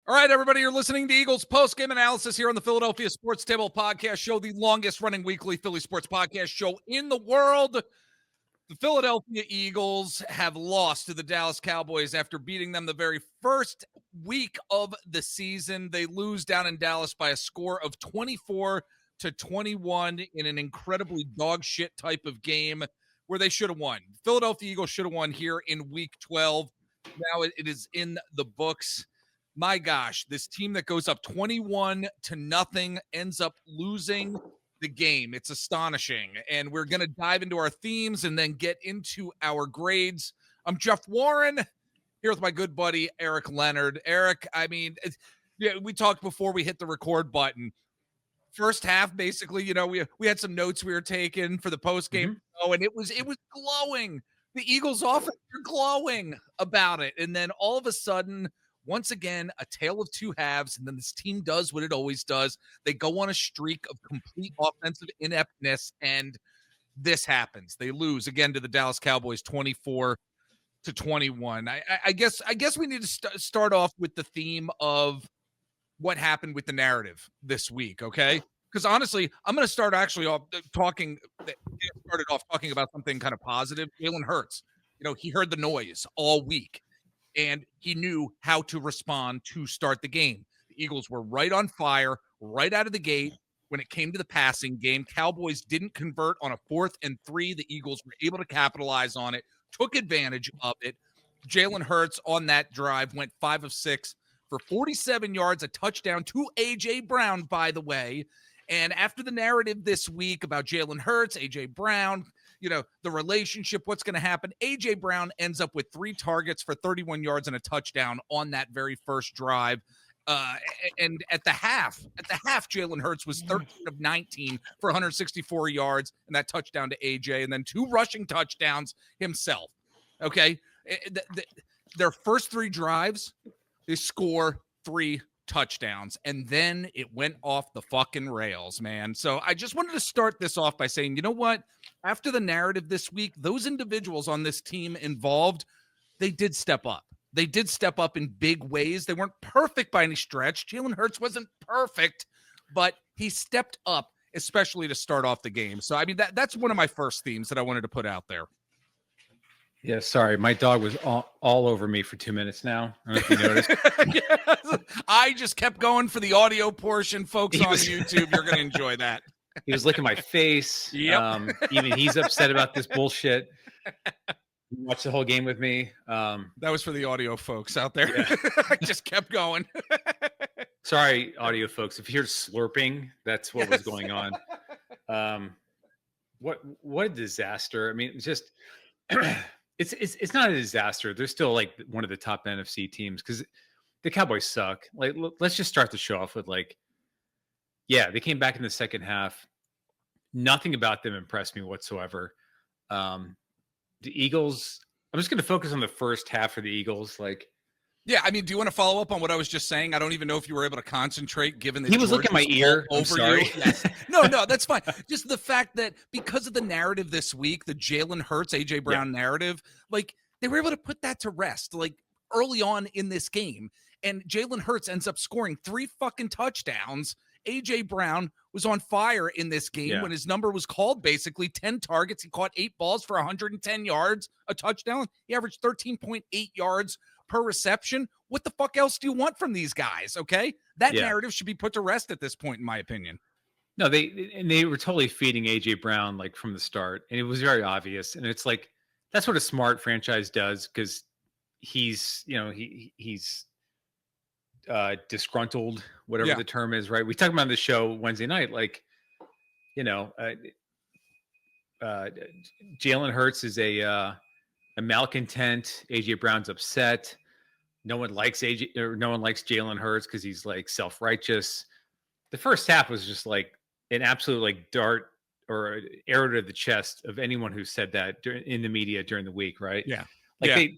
All right, everybody, you're listening to Eagles post-game analysis here on the Philadelphia Sports Table Podcast Show, the longest-running weekly Philly sports podcast show in the world. The Philadelphia Eagles have lost to the Dallas Cowboys after beating them the very first week of the season. They lose down in Dallas by a score of 24-21 in an incredibly dog shit type of game where they should have won. Philadelphia Eagles should have won here in Week 12. Now it is in the books. My gosh, this team that goes up 21-0 ends up losing the game. It's astonishing. And we're going to dive into our themes and then get into our grades. I'm Jeff Warren here with my good buddy, Eric Leonard. Eric, I mean, we talked before we hit the record button. First half, basically, we had some notes we were taking for the post-game show, and it was glowing. The Eagles offense are glowing about it. And then all of a sudden, once again, a tale of two halves, and then this team does what it always does. They go on a streak of complete offensive ineptness, and this happens. They lose again to the Dallas Cowboys 24-21. I guess we need to start off with the theme of what happened with the narrative this week, okay? Because honestly, I'm going to start actually off talking about something kind of positive. Jalen Hurts, he heard the noise all week, and he knew how to respond to start the game. The Eagles were right on fire, right out of the gate when it came to the passing game. Cowboys didn't convert on a 4th and 3. The Eagles were able to capitalize on it, took advantage of it. Jalen Hurts on that drive went 5 of 6 for 47 yards, a touchdown to A.J. Brown, by the way. And after the narrative this week about Jalen Hurts, A.J. Brown, the relationship, what's going to happen, A.J. Brown ends up with 3 targets for 31 yards and a touchdown on that very first drive. And at the half, Jalen Hurts was 13 of 19 for 164 yards and that touchdown to A.J. and then 2 rushing touchdowns himself. Okay. Their first 3 drives, they score 3 touchdowns, and then it went off the fucking rails, man. So I just wanted to start this off by saying, you know what? After the narrative this week, those individuals on this team involved, they did step up. They did step up in big ways. They weren't perfect by any stretch. Jalen Hurts wasn't perfect, but he stepped up, especially to start off the game. So, I mean, that's one of my first themes that I wanted to put out there. Yeah, sorry. My dog was all over me for 2 minutes now. I don't know if you noticed. Yes. I just kept going for the audio portion. Folks on YouTube, you're going to enjoy that. He was licking my face. Yep. Even he's upset about this bullshit. He watched the whole game with me. That was for the audio folks out there. Yeah. I just kept going. Sorry, audio folks. If you hear slurping, that's what was going on. What a disaster. I mean, it's just... It's not a disaster. They're still like one of the top NFC teams because the Cowboys suck. Like, let's just start the show off with they came back in the second half. Nothing about them impressed me whatsoever. The Eagles, I'm just going to focus on the first half of the Eagles. Yeah, I mean, do you want to follow up on what I was just saying? I don't even know if you were able to concentrate given that he was looking at my ear. I'm sorry. Yes. No, that's fine. Just the fact that because of the narrative this week, the Jalen Hurts, A.J. Brown narrative, they were able to put that to rest early on in this game. And Jalen Hurts ends up scoring 3 fucking touchdowns. A.J. Brown was on fire in this game when his number was called, basically 10 targets. He caught 8 balls for 110 yards, a touchdown. He averaged 13.8 yards per reception. What the fuck else do you want from these guys? Okay. That narrative should be put to rest at this point, in my opinion. No, they were totally feeding AJ Brown from the start, and it was very obvious. And it's that's what a smart franchise does, because he's disgruntled, whatever the term is, right? We talked about on the show Wednesday night, Jalen Hurts is a malcontent. AJ Brown's upset. No one likes Jalen Hurts because he's self-righteous. The first half was just an absolute dart or arrow to the chest of anyone who said that in the media during the week, right? Yeah. The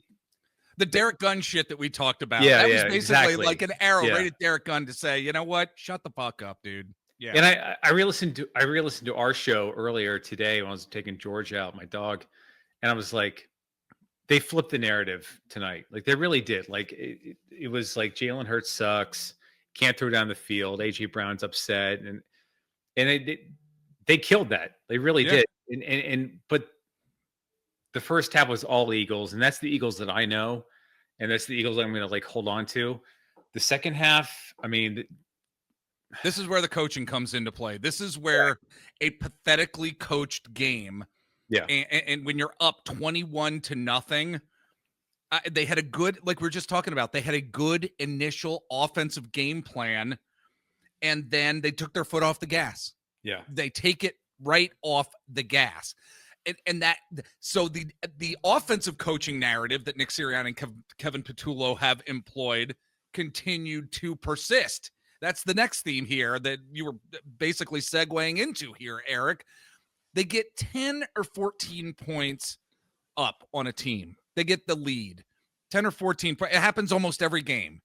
Derek Gunn shit that we that was basically exactly. an arrow right at Derek Gunn to say, you know what? Shut the fuck up, dude. Yeah. And I re-listened to our show earlier today when I was taking George out, my dog, and I was like, they flipped the narrative tonight. Like they really did. Like it was like Jalen Hurts sucks, can't throw down the field. AJ Brown's upset, and they killed that. They really Yeah. did. But the first half was all Eagles, and that's the Eagles that I know, and that's the Eagles I'm going to like hold on to. The second half, I mean, this is where the coaching comes into play. This is where a pathetically coached game, yeah, and when you're up 21-0, they had a good, like we were just talking about, they had a good initial offensive game plan, and then they took their foot off the gas. yeah. They take it right off the gas. And that, so the offensive coaching narrative that Nick Sirianni and Kevin Patullo have employed continued to persist. That's the next theme here that you were basically segueing into here, Eric. They get 10 or 14 points up on a team. They get the lead. 10 or 14. It happens almost every game.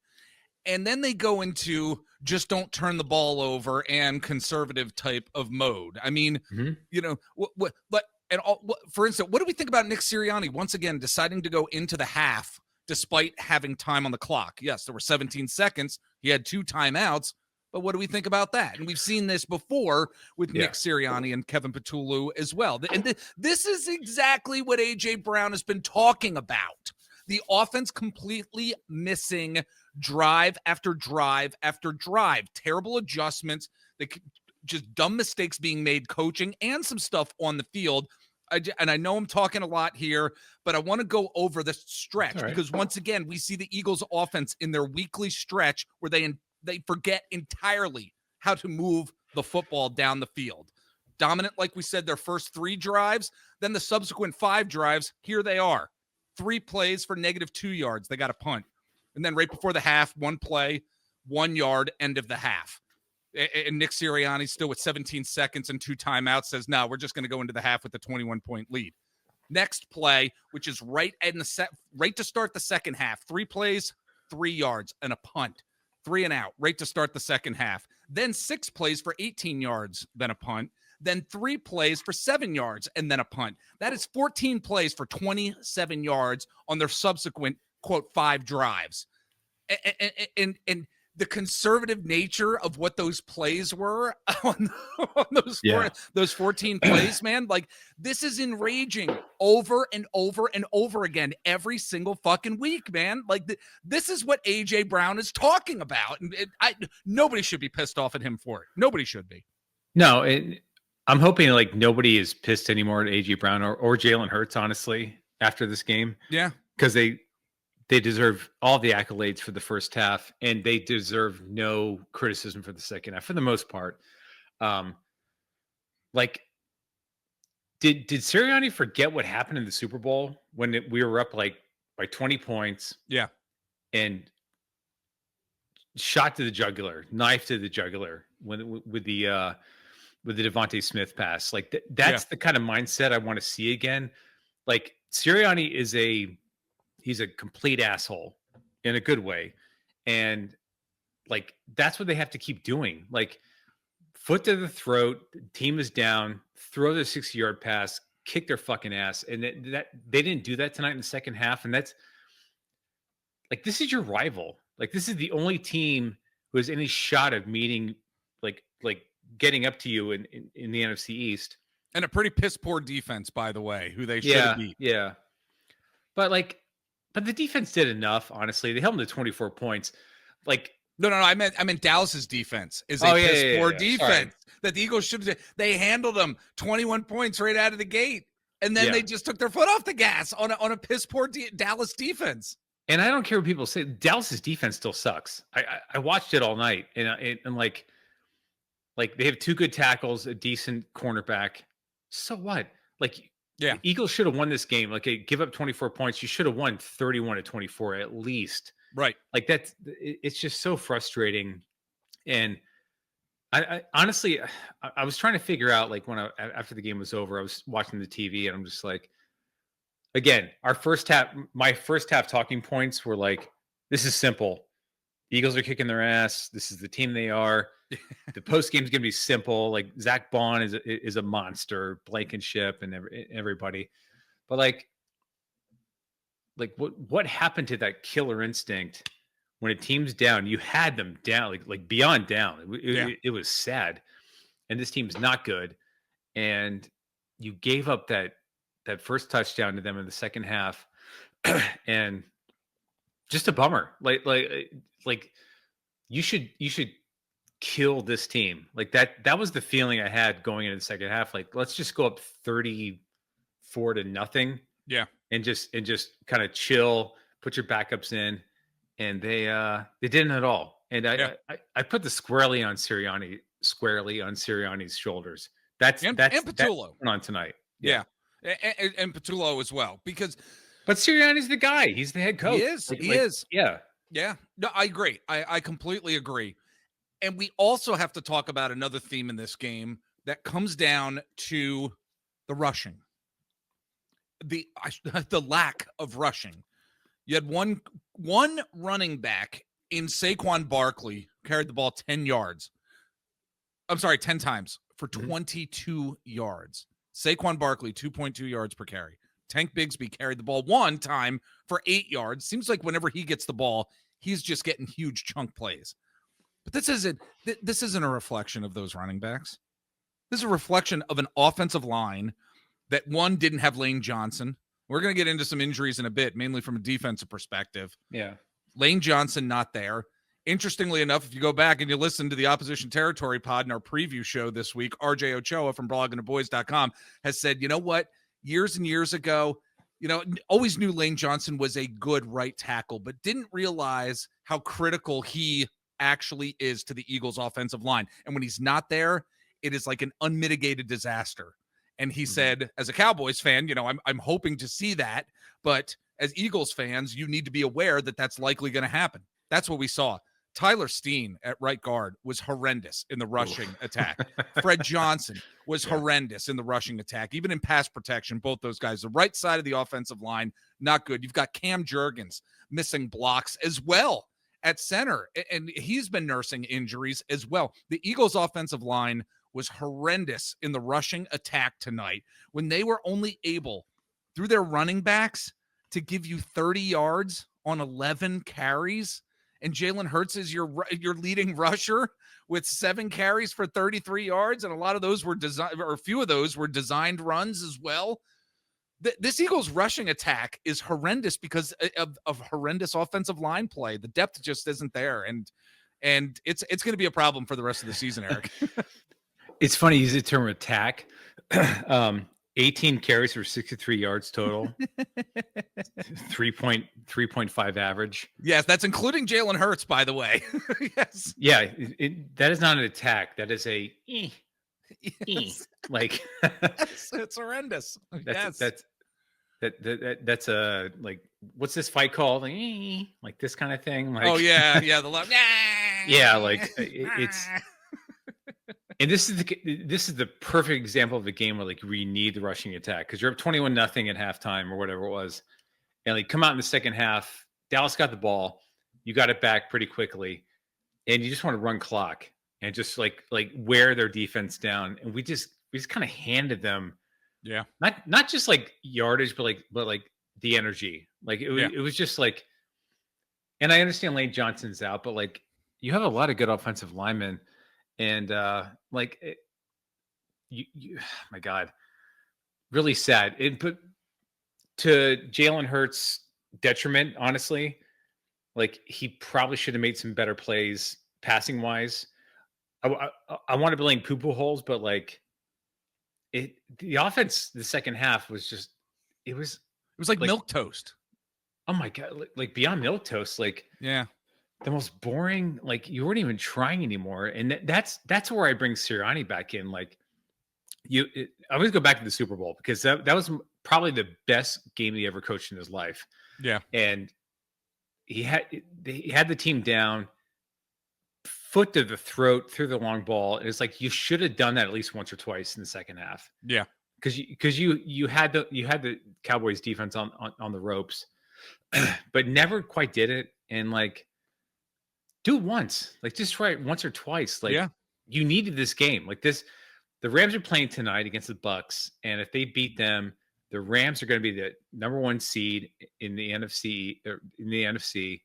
And then they go into just don't turn the ball over and conservative type of mode. I mean, you know, for instance, what do we think about Nick Sirianni once again deciding to go into the half despite having time on the clock? Yes, there were 17 seconds. He had 2 timeouts. But what do we think about that? And we've seen this before with Nick Sirianni and Kevin Patullo as well. And this is exactly what A.J. Brown has been talking about. The offense completely missing drive after drive after drive. Terrible adjustments, just dumb mistakes being made coaching and some stuff on the field. And I know I'm talking a lot here, but I want to go over the stretch because once again, we see the Eagles offense in their weekly stretch where they forget entirely how to move the football down the field. Dominant, like we said, their first 3 drives, then the subsequent 5 drives, here they are. 3 plays for -2 yards. They got a punt. And then right before the half, 1 play, 1 yard, end of the half. And Nick Sirianni still with 17 seconds and 2 timeouts says, no, we're just going to go into the half with a 21-point lead. Next play, which is right to start the second half. 3 plays, 3 yards, and a punt. 3 and out, right to start the second half. Then 6 plays for 18 yards, then a punt. Then 3 plays for 7 yards, and then a punt. That is 14 plays for 27 yards on their subsequent, quote, 5 drives. And the conservative nature of what those plays were on those 14 plays, man, like this is enraging over and over and over again every single fucking week, man. Like this is what A.J. Brown is talking about. And nobody should be pissed off at him for it. Nobody should be. No, I'm hoping like nobody is pissed anymore at A.J. Brown or Jalen Hurts, honestly, after this game. Yeah. Because they deserve all the accolades for the first half, and they deserve no criticism for the second half, for the most part. Like, did Sirianni forget what happened in the Super Bowl when we were up like by 20 points? Yeah. And shot to the jugular, knife to the jugular with the Devontae Smith pass. Like that's the kind of mindset I want to see again. Like Sirianni he's a complete asshole in a good way. And like, that's what they have to keep doing. Like foot to the throat, team is down, throw the 60-yard pass, kick their fucking ass. And that they didn't do that tonight in the second half. And that's like, this is your rival. Like this is the only team who has any shot of meeting, like getting up to you in the NFC East. And a pretty piss poor defense, by the way, who they should have beat. Yeah. But the defense did enough, honestly. They held them to 24 points. Like, no, I meant Dallas's defense is a piss poor defense. Sorry. That the Eagles should have. They handled them 21 points right out of the gate, and then they just took their foot off the gas on a piss poor Dallas defense. And I don't care what people say. Dallas's defense still sucks. I watched it all night, and like they have 2 good tackles, a decent cornerback. So what? Like. Yeah, the Eagles should have won this game. Like, give up 24 points. You should have won 31-24 at least. Right. Like it's just so frustrating. And I honestly, I was trying to figure out, like, after the game was over, I was watching the TV and I'm just like, again, my first half talking points were like, this is simple. The Eagles are kicking their ass. This is the team they are. The post game is going to be simple. Like Zach Bond is a monster, Blankenship and everybody. But like what happened to that killer instinct when a team's down? You had them down, like beyond down. It was sad, and this team's not good. And you gave up that first touchdown to them in the second half, and just a bummer. Like you should kill this team. Like that was the feeling I had going into the second half. Like, let's just go up 34-0. Yeah. And just kind of chill, put your backups in. And they didn't at all. And I put the squarely on Sirianni's shoulders. That's Patullo on tonight. Yeah. And Patullo as well, because but Sirianni's the guy. He's the head coach. He is. Yeah. Yeah. No, I agree. I completely agree. And we also have to talk about another theme in this game that comes down to the rushing. The lack of rushing. You had one running back in Saquon Barkley carried the ball 10 yards. I'm sorry, 10 times for 22 yards. Saquon Barkley, 2.2 yards per carry. Tank Bigsby carried the ball one time for 8 yards. Seems like whenever he gets the ball, he's just getting huge chunk plays. But this isn't a reflection of those running backs. This is a reflection of an offensive line that, one, didn't have Lane Johnson. We're going to get into some injuries in a bit, mainly from a defensive perspective. Yeah. Lane Johnson not there. Interestingly enough, if you go back and you listen to the Opposition Territory pod in our preview show this week, RJ Ochoa from bloggingtheboys.com has said, you know what? Years and years ago, always knew Lane Johnson was a good right tackle, but didn't realize how critical he actually is to the Eagles offensive line. And when he's not there, it is like an unmitigated disaster. And he said, as a Cowboys fan, I'm hoping to see that, but as Eagles fans, you need to be aware that that's likely going to happen. That's what we saw. Tyler Steen at right guard was horrendous in the rushing attack. Fred Johnson was horrendous in the rushing attack. Even in pass protection, both those guys, the right side of the offensive line, not good. You've got Cam Jurgens missing blocks as well at center, and he's been nursing injuries as well. The Eagles offensive line was horrendous in the rushing attack tonight when they were only able, through their running backs, to give you 30 yards on 11 carries. And Jalen Hurts is your leading rusher with 7 carries for 33 yards. And a lot of those were designed, or a few of those were designed runs as well. This Eagles rushing attack is horrendous because of horrendous offensive line play. The depth just isn't there. And it's going to be a problem for the rest of the season, Eric. It's funny, you use the term attack. 18 carries for 63 yards total. 3.5 average. Yes, that's including Jalen Hurts, by the way. Yes. Yeah, that is not an attack. That is a yes. Like it's horrendous. That's a like, what's this fight called? Like this kind of thing. Like, oh yeah, the love. Yeah, like it's. And this is the perfect example of a game where you need the rushing attack because you're up 21-0 at halftime or whatever it was, and come out in the second half. Dallas got the ball, you got it back pretty quickly, and you just want to run clock and just like wear their defense down. And we just kind of handed them, not just like yardage, but the energy. It was just like, and I understand Lane Johnson's out, but you have a lot of good offensive linemen. And my God, really sad. But to Jalen Hurts' detriment, honestly, he probably should have made some better plays passing wise. I want to blame poo-poo holes, but the offense, the second half was just, it was like milk toast. Oh my God, beyond milk toast, the most boring, you weren't even trying anymore. And that's where I bring Sirianni back in. I always go back to the Super Bowl because that was probably the best game he ever coached in his life. Yeah. And he had the team down, foot to the throat, through the long ball. And it's you should have done that at least once or twice in the second half. Yeah. Because you had the Cowboys defense on the ropes, but never quite did it. And do it once, just try it once or twice. You needed this game. The Rams are playing tonight against the Bucks, and if they beat them, the Rams are going to be the number 1 seed in the NFC.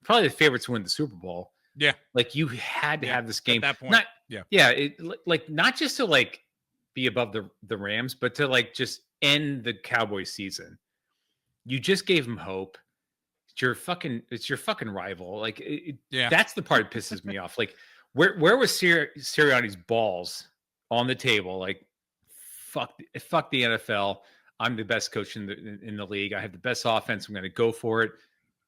Probably the favorites to win the Super Bowl. Yeah. Like you had to have this game at that point. Not, yeah. Like not just to like be above the Rams, but to like just end the Cowboys season. You just gave them hope. It's your fucking rival. Like, that's the part that pisses me off. Like, where was Sirianni's balls on the table? Like, fuck the NFL. I'm the best coach in the league. I have the best offense. I'm going to go for it.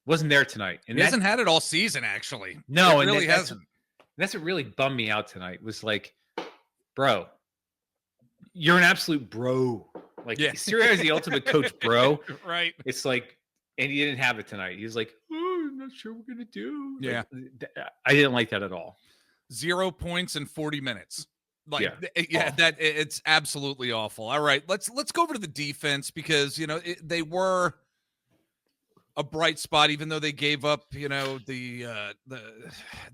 Wasn't there tonight. And he hasn't had it all season, actually. No, it really hasn't. That's what really bummed me out tonight. Was like, bro, you're an absolute bro. Like, Sirianni's the ultimate coach, bro. Right. It's like, and he didn't have it tonight. He's like, oh, I'm not sure what we're going to do. Yeah. Like, I didn't like that at all. 0 points in 40 minutes. Like, awful. It's absolutely awful. All right, let's go over to the defense because, they were a bright spot, even though they gave up, they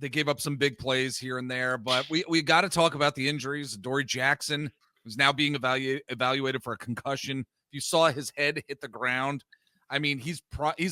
gave up some big plays here and there. But we got to talk about the injuries. Dory Jackson, who's now being evaluated for a concussion. If you saw his head hit the ground, I mean, he's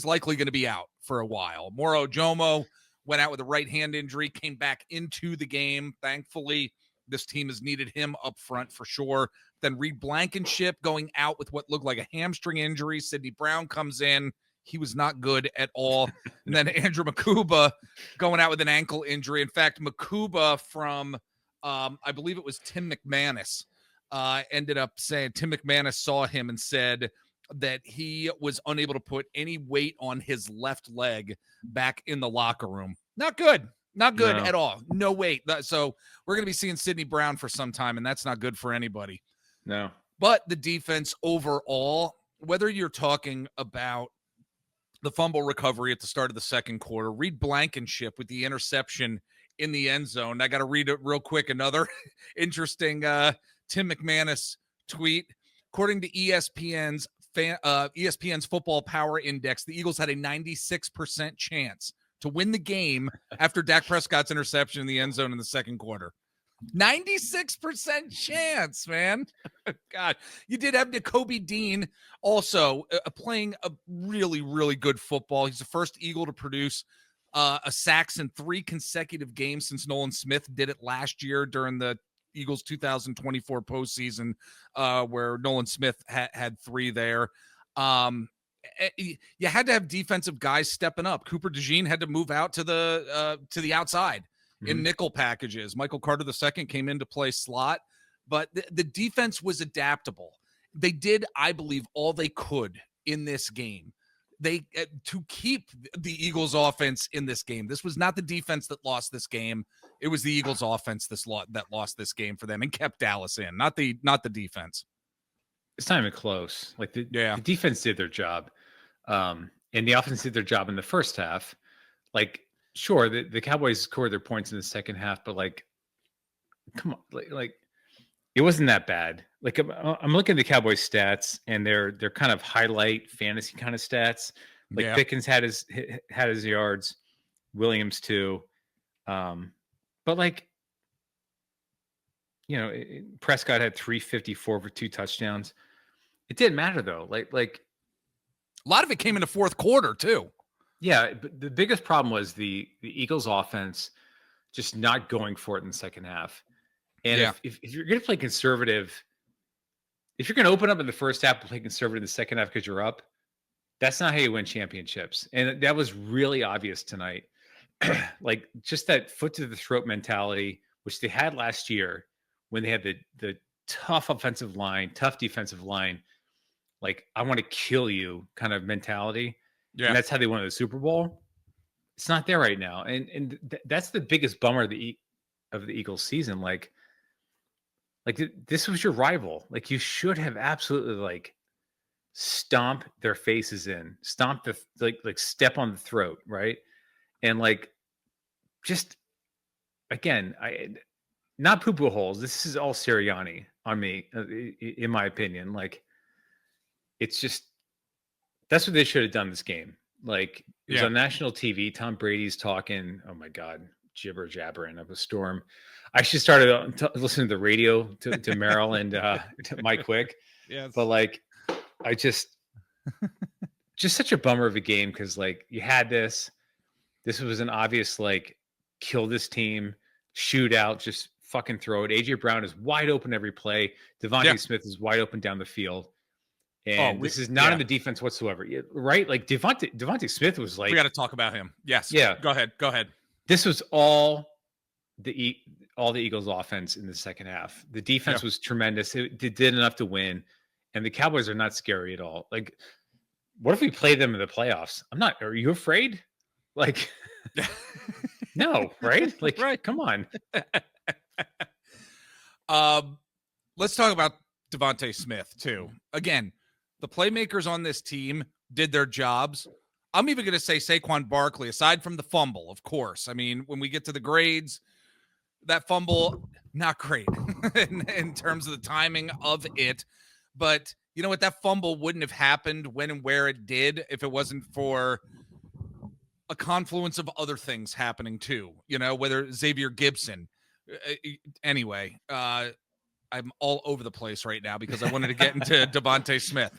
likely going to be out for a while. Moro Ojomo went out with a right hand injury, came back into the game. Thankfully, this team has needed him up front for sure. Then Reed Blankenship going out with what looked like a hamstring injury. Sidney Brown comes in. He was not good at all. And then Andrew Makuba going out with an ankle injury. In fact, Makuba from, I believe it was Tim McManus, ended up saying Tim McManus saw him and said that he was unable to put any weight on his left leg back in the locker room. Not good. Not good at all. No weight. So we're going to be seeing Sidney Brown for some time, and that's not good for anybody. No. But the defense overall, whether you're talking about the fumble recovery at the start of the second quarter, Reed Blankenship with the interception in the end zone. I got to read it real quick. Another interesting Tim McManus tweet. According to ESPN's Football Power Index, the Eagles had a 96% chance to win the game after Dak Prescott's interception in the end zone in the second quarter. 96% chance, man. God, you did have Nakobe Dean also playing a really, really good football. He's the first Eagle to produce a sacks in 3 consecutive games since Nolan Smith did it last year during the Eagles 2024 postseason, where Nolan Smith had 3 there. You had to have defensive guys stepping up. Cooper DeJean had to move out to the outside in nickel packages. Michael Carter II came in to play slot, but the defense was adaptable. They did, I believe, all they could in this game. To keep the Eagles offense in this game. This was not the defense that lost this game. It was the Eagles offense that lost this game for them and kept Dallas in, not the defense. It's not even close. Like the defense did their job. And the offense did their job in the first half. Like, sure, the Cowboys scored their points in the second half, but like, come on, like it wasn't that bad. Like I'm looking at the Cowboys stats, and they're kind of highlight fantasy kind of stats. Like Pickens had his yards, Williams too, but like, Prescott had 354 for 2 touchdowns. It didn't matter though. Like a lot of it came in the fourth quarter too. Yeah, but the biggest problem was the Eagles offense just not going for it in the second half. And if you're going to play conservative, if you're going to open up in the first half and play conservative in the second half because you're up, that's not how you win championships. And that was really obvious tonight. Like just that foot to the throat mentality, which they had last year when they had the tough offensive line, tough defensive line, like I want to kill you kind of mentality. Yeah. And that's how they won the Super Bowl. It's not there right now. And that's the biggest bummer of the Eagles season. Like this was your rival. Like you should have absolutely like stomp their faces in, stomp the like step on the throat, right? And like just again, not poo-poo holes. This is all Sirianni on me, in my opinion. Like it's just that's what they should have done this game. Like it was on national TV. Tom Brady's talking. Oh my God, jibber jabbering up a storm. I actually started listening to the radio to Merrill and to Mike Quick. Yes. But like just such a bummer of a game because like you had this was an obvious like kill this team shootout, just fucking throw it. AJ Brown is wide open every play. Devontae Smith is wide open down the field. And this is not in the defense whatsoever, right? Like Devontae Smith was like, we got to talk about him. Yes. Yeah. Go ahead. This was all the Eagles offense in the second half. The defense was tremendous. It did enough to win. And the Cowboys are not scary at all. Like, what if we play them in the playoffs? Are you afraid? Like, no, right? Like, right. Come on. Let's talk about Devontae Smith too. Again, the playmakers on this team did their jobs. I'm even going to say Saquon Barkley, aside from the fumble, of course. I mean, when we get to the grades, that fumble, not great in terms of the timing of it. But you know what? That fumble wouldn't have happened when and where it did if it wasn't for a confluence of other things happening too. You know, whether Xavier Gibson. Anyway, I'm all over the place right now because I wanted to get into Devontae Smith.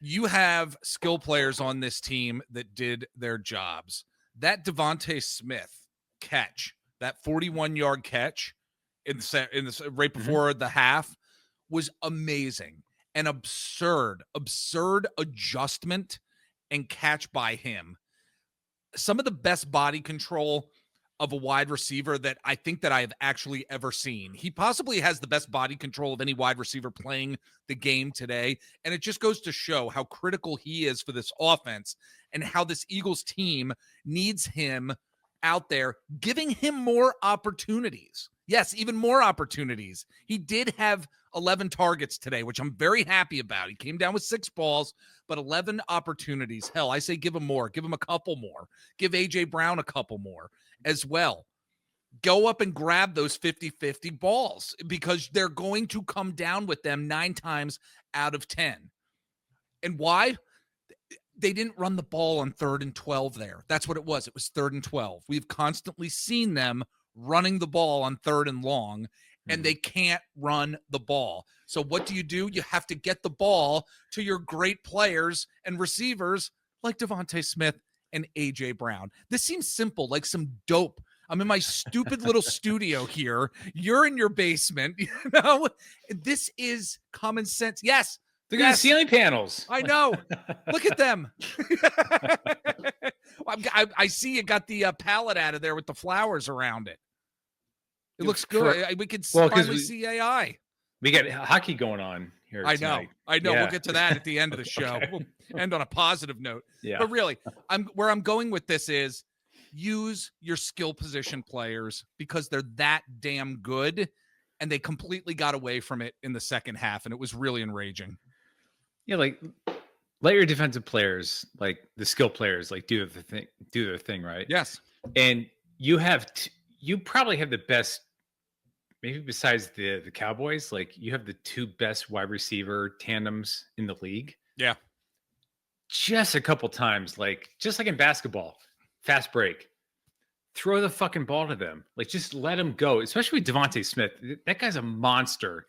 You have skill players on this team that did their jobs. That Devontae Smith catch, that 41-yard catch in the right before the half was amazing. An absurd adjustment and catch by him. Some of the best body control of a wide receiver that I think that I have actually ever seen. He possibly has the best body control of any wide receiver playing the game today. And it just goes to show how critical he is for this offense and how this Eagles team needs him out there, giving him more opportunities. Yes, even more opportunities. He did have 11 targets today, which I'm very happy about. He came down with 6 balls, but 11 opportunities. Hell, I say give him more. Give him a couple more. Give A.J. Brown a couple more as well. Go up and grab those 50-50 balls because they're going to come down with them 9 times out of 10. And why? They didn't run the ball on 3rd and 12 there. That's what it was. It was 3rd and 12. We've constantly seen them running the ball on 3rd and long, and they can't run the ball. So what do? You have to get the ball to your great players and receivers like Devontae Smith and A.J. Brown. This seems simple, like some dope. I'm in my stupid little studio here. You're in your basement. You know, this is common sense. Yes. Look at the ceiling panels. I know. Look at them. I see you got the palette out of there with the flowers around it. It looks good. We could finally see AI. We got hockey going on here tonight. I know. Yeah. We'll get to that at the end of the show. Okay. We'll end on a positive note. Yeah. But really, where I'm going with this is use your skill position players because they're that damn good, and they completely got away from it in the second half, and it was really enraging. Yeah, like let your defensive players, like the skill players, like do their thing, right? Yes. And you probably have the best, maybe besides the Cowboys, like you have the 2 best wide receiver tandems in the league. Yeah. Just a couple times, just like in basketball, fast break, throw the fucking ball to them. Like just let them go, especially with Devontae Smith. That guy's a monster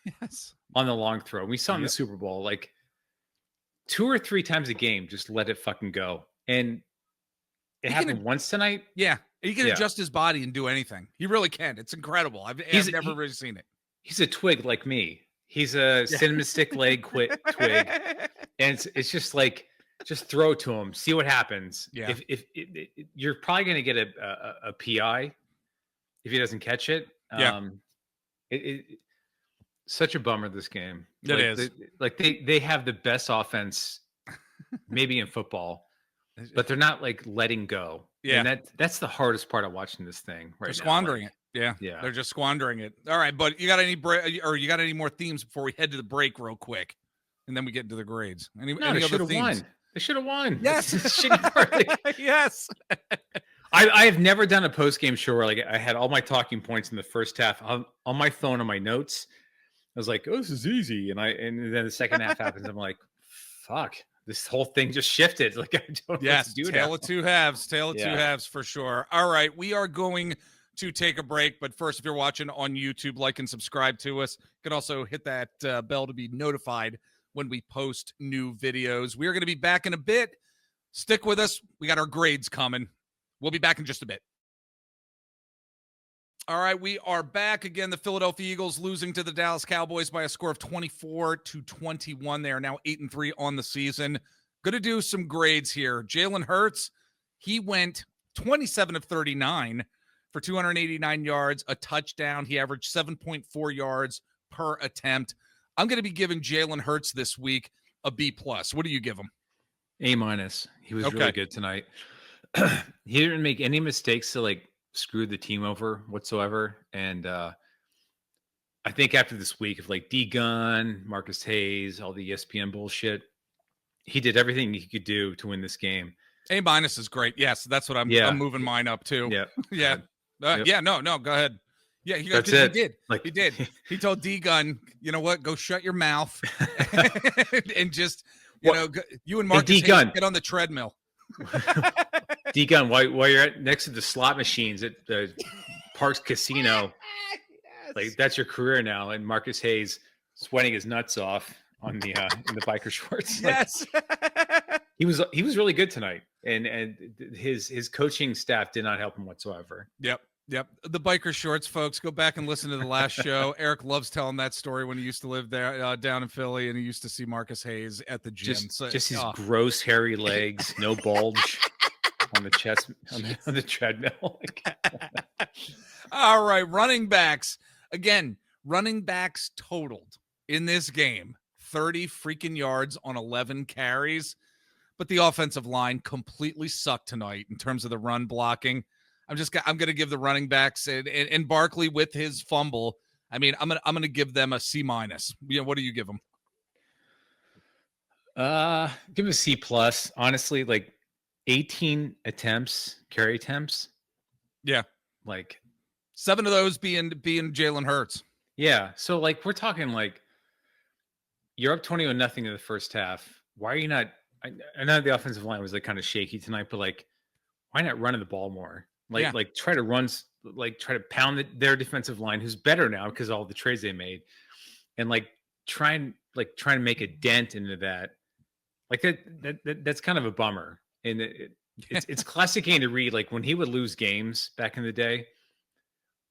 on the long throw. We saw him in the Super Bowl, like 2 or 3 times a game, just let it fucking go. And it happened once tonight. Yeah. He can adjust his body and do anything. He really can. It's incredible. I've never really seen it. He's a twig like me. He's a cinnamon stick leg twig. And it's just like, just throw to him, see what happens. Yeah. If you're probably going to get a PI if he doesn't catch it. Such a bummer, this game. It is. They have the best offense maybe in football, but they're not like letting go. Yeah. And that's the hardest part of watching this thing right now. They're squandering it. Yeah. They're just squandering it. All right, but you got any more themes before we head to the break real quick? And then we get into the grades. Any they should have themes? won. They should have won. Yes. Yes. I have never done a post-game show where I had all my talking points in the first half on my phone on my notes. I was like, oh, this is easy. And then the second half happens. I'm like, fuck, this whole thing just shifted. Like, I don't know what to do tale now. of two halves. Tale of two halves for sure. All right, we are going to take a break. But first, if you're watching on YouTube, like and subscribe to us. You can also hit that bell to be notified when we post new videos. We are going to be back in a bit. Stick with us. We got our grades coming. We'll be back in just a bit. All right, we are back again. The Philadelphia Eagles losing to the Dallas Cowboys by a score of 24-21. They are now 8-3 on the season. Going to do some grades here. Jalen Hurts, he went 27 of 39 for 289 yards, a touchdown. He averaged 7.4 yards per attempt. I'm going to be giving Jalen Hurts this week a B+. What do you give him? A-. He was really good tonight. He didn't make any mistakes to like screw the team over whatsoever. And I think after this week of like D-Gun, Marcus Hayes, all the ESPN bullshit, he did everything he could do to win this game. A- is great. Yes, that's what I'm moving mine up to. Yeah. Yeah. Yeah, no, go ahead. Yeah, he did. He did. He told D-Gun, you know what? Go shut your mouth and just, you and Marcus Hayes get on the treadmill. D-Gun, while you're next to the slot machines at the Parks Casino, yes. Like that's your career now. And Marcus Hayes sweating his nuts off on the in the biker shorts. Yes, he was really good tonight, and his coaching staff did not help him whatsoever. Yep. The biker shorts, folks. Go back and listen to the last show. Eric loves telling that story when he used to live there down in Philly, and he used to see Marcus Hayes at the gym. Just his gross, hairy legs, no bulge on the chest, on the treadmill. All right, running backs. Again, running backs totaled in this game 30 freaking yards on 11 carries, but the offensive line completely sucked tonight in terms of the run blocking. I'm going to give the running backs and Barkley with his fumble. I mean, I'm going to give them a C-. What do you give them? Give him a C+. Honestly, like 18 carry attempts. Yeah. Like 7 of those being Jalen Hurts. Yeah. So like, we're talking like you're up 21-0 in the first half. Why are you not, I know the offensive line was like kind of shaky tonight, but like, why not running the ball more? Like try to pound their defensive line, who's better now because of all the trades they made, and trying to make a dent into that. Like that's kind of a bummer. And it's classic Andy Reid. Like when he would lose games back in the day,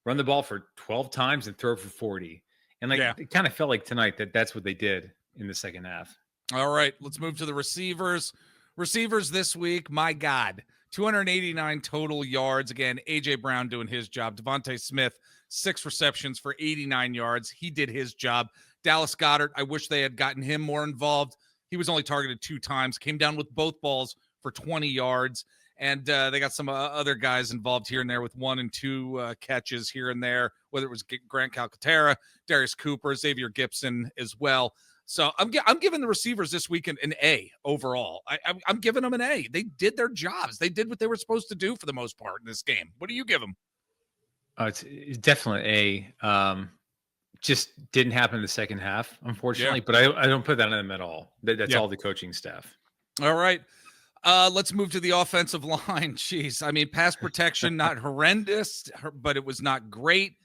run the ball for 12 times and throw for 40. And it kind of felt like tonight that's what they did in the second half. All right, let's move to the receivers. Receivers this week, my God. 289 total yards. Again, A.J. Brown doing his job. Devontae Smith, 6 receptions for 89 yards. He did his job. Dallas Goedert, I wish they had gotten him more involved. He was only targeted 2 times. Came down with both balls for 20 yards. And they got some other guys involved here and there with 1 and 2 catches here and there, whether it was Grant Calcaterra, Darius Cooper, Xavier Gibson as well. So I'm giving the receivers this week an A overall. I'm giving them an A. They did their jobs. They did what they were supposed to do for the most part in this game. What do you give them? It's definitely A. Just didn't happen in the second half, unfortunately. Yeah. But I don't put that on them at all. That's all the coaching staff. All right. Let's move to the offensive line. Jeez. I mean, pass protection, not horrendous, but it was not great.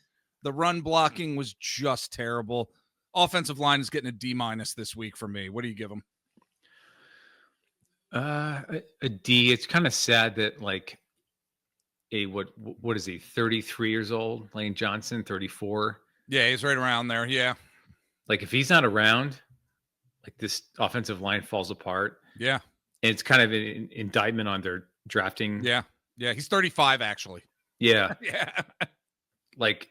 The run blocking was just terrible. Offensive line is getting a D- this week for me. What do you give them? A D. It's kind of sad that like what is he? 33 years old, Lane Johnson, 34. Yeah, he's right around there. Yeah. Like if he's not around, like this offensive line falls apart. Yeah. And it's kind of an indictment on their drafting. Yeah. Yeah. He's 35 actually. Yeah. Yeah. Like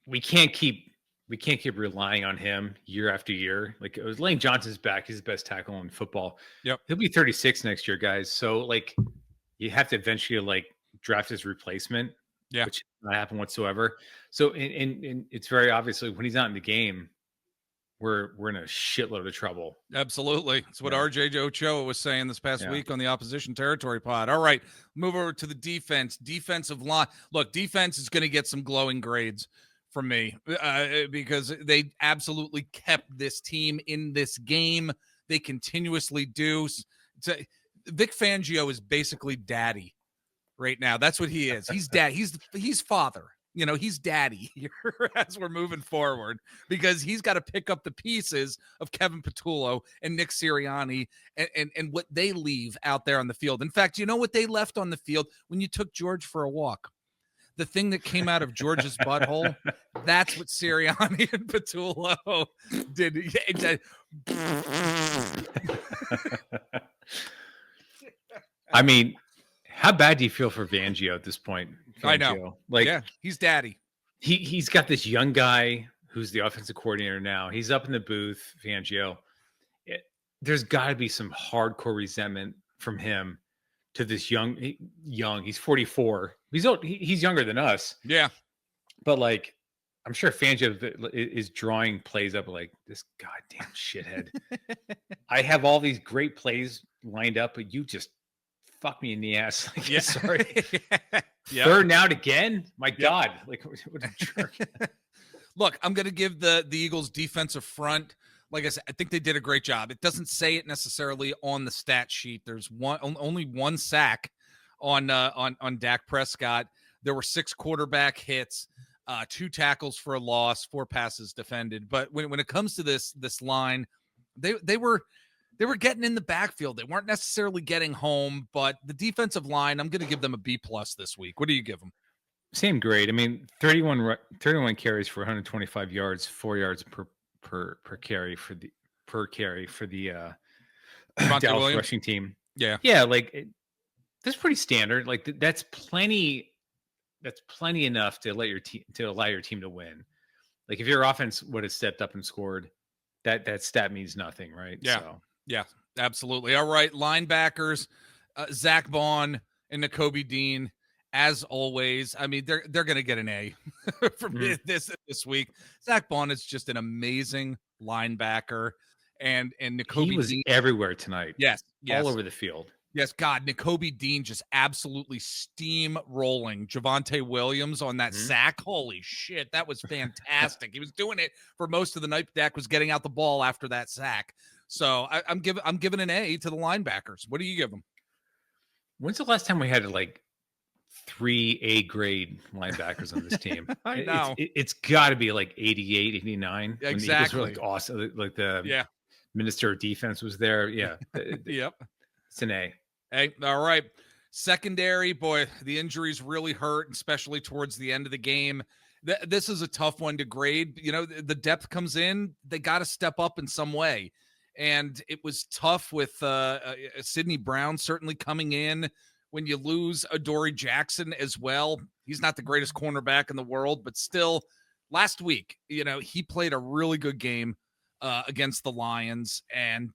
we can't keep relying on him year after year. Like it was Lane Johnson's back. He's the best tackle in football. Yep. He'll be 36 next year, guys. So like you have to eventually like draft his replacement. Yeah. Which not happen whatsoever. So and it's very obviously when he's not in the game, we're in a shitload of trouble. Absolutely. It's what RJ Ochoa was saying this past week on the Opposition Territory pod. All right, move over to the defense. Defensive line. Look, defense is going to get some glowing grades from me because they absolutely kept this team in this game. They continuously do. Vic Fangio is basically daddy right now. That's what he is. He's dad. He's father. he's daddy here as we're moving forward, because he's got to pick up the pieces of Kevin Patullo and Nick Sirianni and what they leave out there on the field. In fact, you know what they left on the field when you took George for a walk? The thing that came out of George's butthole, that's what Sirianni and Patullo did. I mean, how bad do you feel for Fangio at this point? Fangio? I know. Yeah, he's daddy. He's got this young guy who's the offensive coordinator now. He's up in the booth, Fangio. There's got to be some hardcore resentment from him to this young. He's 44. He's younger than us. Yeah. But like, I'm sure Fangio is drawing plays up like, this goddamn shithead. I have all these great plays lined up, but you just fuck me in the ass. Like, yeah. Sorry. Yep. Third out again? My God. Like, what a jerk. Look, I'm going to give the Eagles defensive front, like I said, I think they did a great job. It doesn't say it necessarily on the stat sheet. There's only one sack on Dak Prescott. There were 6 quarterback hits, 2 tackles for a loss, 4 passes defended. But when it comes to this line, they were getting in the backfield. They weren't necessarily getting home, but the defensive line, I'm going to give them a B+ this week. What do you give them? Same grade. I mean, 31 carries for 125 yards, 4 yards per carry for the Dallas Williams rushing team. Yeah. Like that's pretty standard. Like that's plenty enough to allow your team to win. Like if your offense would have stepped up and scored, that stat means nothing, right? Yeah. So. Yeah, absolutely. All right, linebackers, Zach Bond and Nakobe Dean, as always. I mean, they're going to get an A from this week. Zach Bond is just an amazing linebacker, and Nakobe he was Dean, everywhere tonight. Yes, all over the field. Yes, God, Nakobe Dean just absolutely steamrolling Javonte Williams on that sack. Holy shit, that was fantastic. He was doing it for most of the night. Dak was getting out the ball after that sack. So I'm giving an A to the linebackers. What do you give them? When's the last time we had like 3 A grade linebackers on this team? I know. It's got to be like 88, 89. Exactly. When the Eagles were awesome. Like the minister of defense was there. Yeah. Yep. It's an A. Hey, all right. Secondary, boy, the injuries really hurt, especially towards the end of the game. This is a tough one to grade. You know, the depth comes in. They got to step up in some way. And it was tough with Sidney Brown certainly coming in. When you lose Adoree Jackson as well, he's not the greatest cornerback in the world, but still last week, you know, he played a really good game against the Lions, and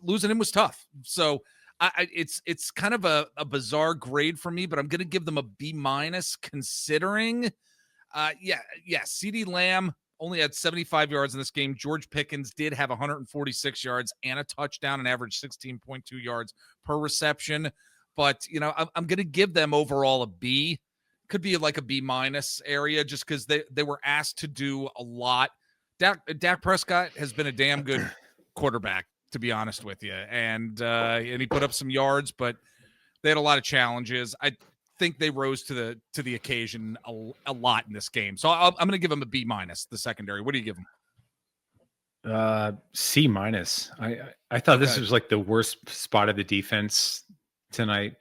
losing him was tough. So it's kind of a bizarre grade for me, but I'm going to give them a B- considering, CeeDee Lamb only had 75 yards in this game. George Pickens did have 146 yards and a touchdown and averaged 16.2 yards per reception. But, you know, I'm going to give them overall a B. Could be like a B- area just because they were asked to do a lot. Dak Prescott has been a damn good quarterback, to be honest with you. And he put up some yards, but they had a lot of challenges. I think they rose to the occasion a lot in this game. So I'm going to give them a B-, the secondary. What do you give them? C-. I thought this was like the worst spot of the defense tonight.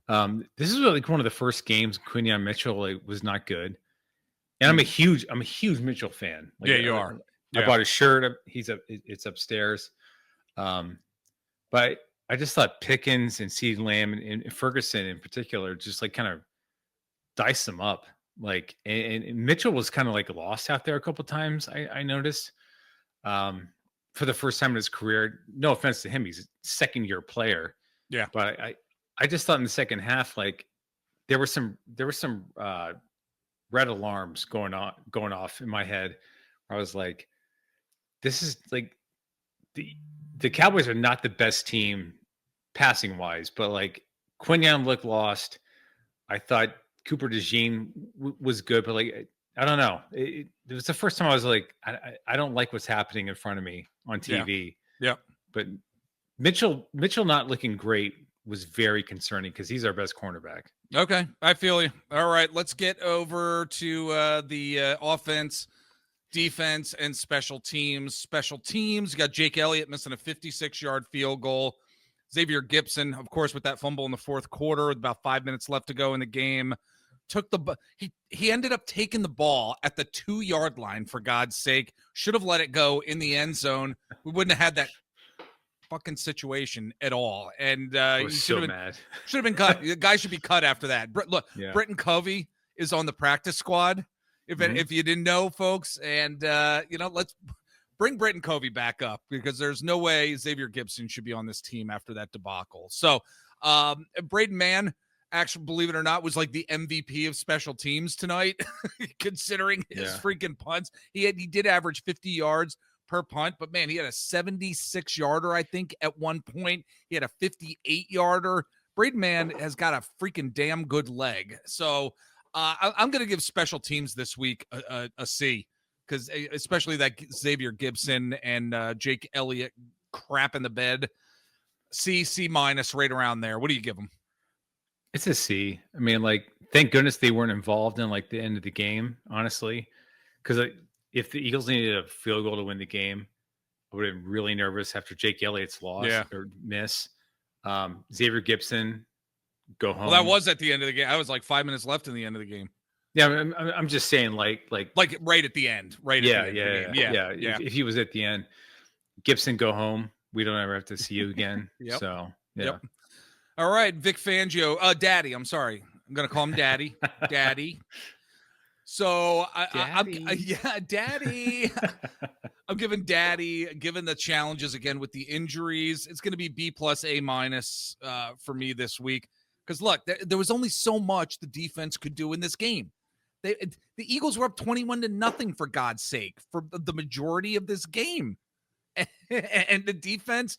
This is like one of the first games Quinyon Mitchell was not good. And I'm a huge Mitchell fan. Like, yeah, you are. I bought his shirt. It's upstairs. But I just thought Pickens and CeeDee Lamb and Ferguson in particular just like kind of diced them up. Like, and Mitchell was kind of like lost out there a couple times. I noticed for the first time in his career. No offense to him, he's a second-year player. Yeah, but I just thought in the second half, like there were some red alarms going off in my head. I was like, this is like the Cowboys are not the best team passing wise, but like Quinyon looked lost. I thought Cooper DeJean was good, but like, I don't know. It was the first time I was like, I don't like what's happening in front of me on TV. Yeah. But Mitchell not looking great was very concerning because he's our best cornerback. Okay, I feel you. All right, let's get over to the offense, defense, and special teams. Special teams, you got Jake Elliott missing a 56-yard field goal. Xavier Gipson, of course, with that fumble in the fourth quarter with about 5 minutes left to go in the game, he ended up taking the ball at the 2-yard line, for God's sake. Should have let it go in the end zone. We wouldn't have had that fucking situation at all. And I was so mad. Should have been cut. The guy should be cut after that. Look, Yeah. Britton Covey is on the practice squad. If you didn't know, folks, and let's bring Britton Covey back up, because there's no way Xavier Gipson should be on this team after that debacle. So Braden Mann, actually, believe it or not, was like the MVP of special teams tonight, considering his freaking punts. He did average 50 yards per punt, but man, he had a 76-yarder, I think, at one point. He had a 58-yarder. Braden Mann has got a freaking damn good leg. So I'm going to give special teams this week a C, because especially that Xavier Gipson and Jake Elliott crap in the bed. C minus, right around there. What do you give them? It's a C. I mean, like, thank goodness they weren't involved in like the end of the game, honestly, because if the Eagles needed a field goal to win the game, I would have been really nervous after Jake Elliott's loss or miss. Xavier Gipson, go home. Well, that was at the end of the game. I was like 5 minutes left in the end of the game. Yeah, I'm just saying, like right at the end, right? At the end of the game. Yeah. If he was at the end, Gipson, go home. We don't ever have to see you again. So yeah. Yep. All right, Vic Fangio, Daddy. I'm sorry, I'm gonna call him Daddy. Daddy. So Daddy. I'm giving Daddy, given the challenges again with the injuries, it's going to be B+, A- for me this week. Because look, there was only so much the defense could do in this game. The Eagles were up 21-0, for God's sake, for the majority of this game, and the defense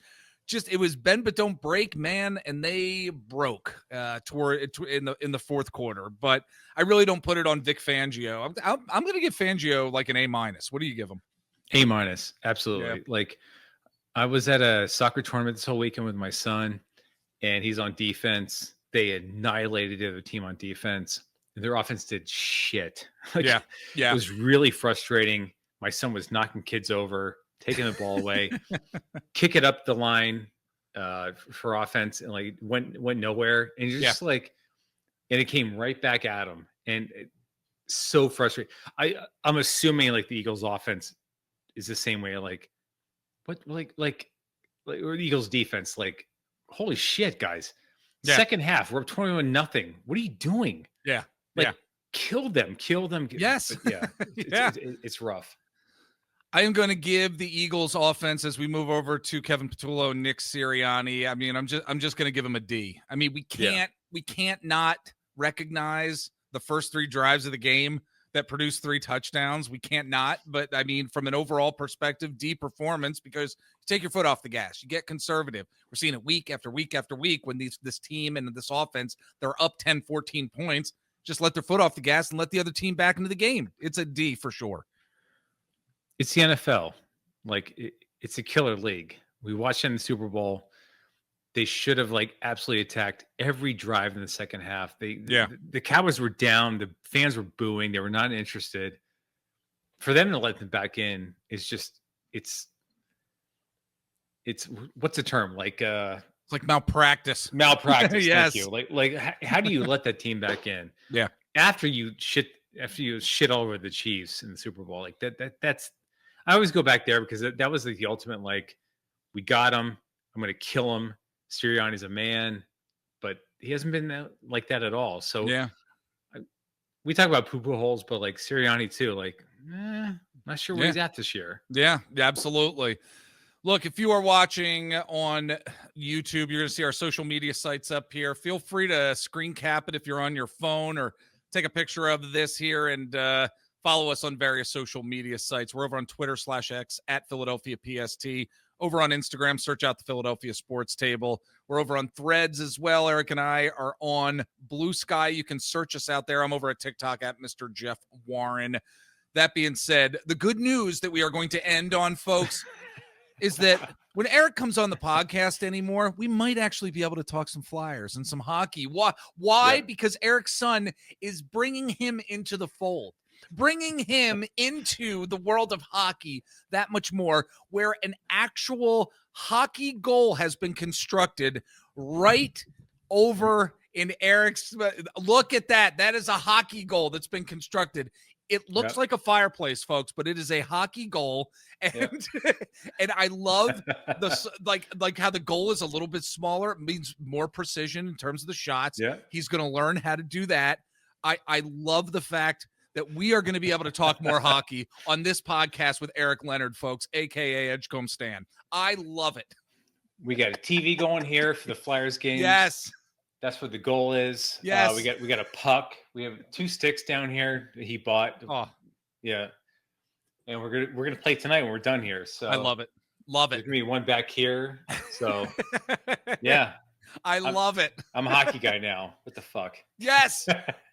it was bend but don't break, man, and they broke in the fourth quarter. But I really don't put it on Vic Fangio. I'm going to give Fangio like an A-. What do you give him? A-, absolutely. Yeah. Like, I was at a soccer tournament this whole weekend with my son, and he's on defense. They annihilated the other team on defense, and their offense did shit. It was really frustrating. My son was knocking kids over, taking the ball away, kick it up the line for offense, and like went nowhere. And you're just like, and it came right back at him, and so frustrating. I'm assuming like the Eagles offense is the same way. Like, what, or the Eagles defense, like, holy shit, guys. Yeah. Second half, we're up 21-0. What are you doing? Yeah. Kill them. Yes. But it's rough. I am going to give the Eagles offense, as we move over to Kevin Patullo, Nick Sirianni. I mean, I'm just going to give him a D. I mean, we can't not recognize the first 3 drives of the game that produced 3 touchdowns. We can't not, but I mean, from an overall perspective, D performance, because you take your foot off the gas, you get conservative. We're seeing it week after week after week when this team and this offense, they're up 10, 14 points, just let their foot off the gas and let the other team back into the game. It's a D for sure. It's the NFL. Like, it's a killer league. We watched in the Super Bowl. They should have like absolutely attacked every drive in the second half. The Cowboys were down. The fans were booing. They were not interested. For them to let them back in is just, it's what's the term? Like, it's like malpractice. Malpractice. Yes. Thank you. Like how do you let that team back in? Yeah. After you shit all over the Chiefs in the Super Bowl, like that's. I always go back there because that was like the ultimate. Like, we got him. I'm going to kill him. Sirianni's a man, but he hasn't been like that at all. So we talk about poo-poo holes, but like Sirianni too. Like, not sure where he's at this year. Yeah, absolutely. Look, if you are watching on YouTube, you're going to see our social media sites up here. Feel free to screen cap it if you're on your phone, or take a picture of this here and follow us on various social media sites. We're over on Twitter /X at Philadelphia PST. Over on Instagram, search out the Philadelphia Sports Table. We're over on Threads as well. Eric and I are on Blue Sky. You can search us out there. I'm over at TikTok at Mr. Jeff Warren. That being said, the good news that we are going to end on, folks, is that when Eric comes on the podcast anymore, we might actually be able to talk some Flyers and some hockey. Why? Yeah. Because Eric's son is bringing him into the fold, bringing him into the world of hockey that much more, where an actual hockey goal has been constructed right over in Eric's. Look at that. That is a hockey goal that's been constructed. It looks like a fireplace, folks, but it is a hockey goal. And and I love the like how the goal is a little bit smaller. It means more precision in terms of the shots. Yeah. He's going to learn how to do that. I love the fact that we are going to be able to talk more hockey on this podcast with Eric Leonard, folks, aka Edgecombe Stan. I love it. We got a TV going here for the Flyers games. Yes. That's what the goal is. Yes. We got a puck. We have 2 sticks down here that he bought. Oh, yeah. And we're gonna play tonight when we're done here. So I love it. Love there's it. gonna be one back here. So yeah. I love it. I'm a hockey guy now. What the fuck? Yes,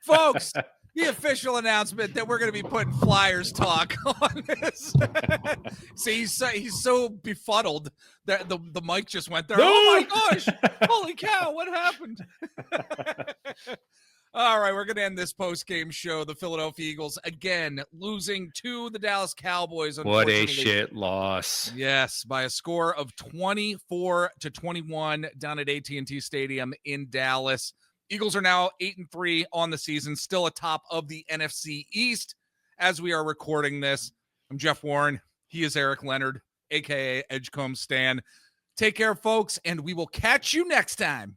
folks. The official announcement that we're going to be putting Flyers talk on this. See, he's so befuddled that the mic just went there. No! Oh my gosh! Holy cow! What happened? All right, we're going to end this post-game show. The Philadelphia Eagles again losing to the Dallas Cowboys. What a shit loss! Yes, by a score of 24-21 down at AT&T Stadium in Dallas. Eagles are now 8-3 on the season, still atop of the NFC East as we are recording this. I'm Jeff Warren. He is Eric Leonard, a.k.a. Edgecombe Stan. Take care, folks, and we will catch you next time.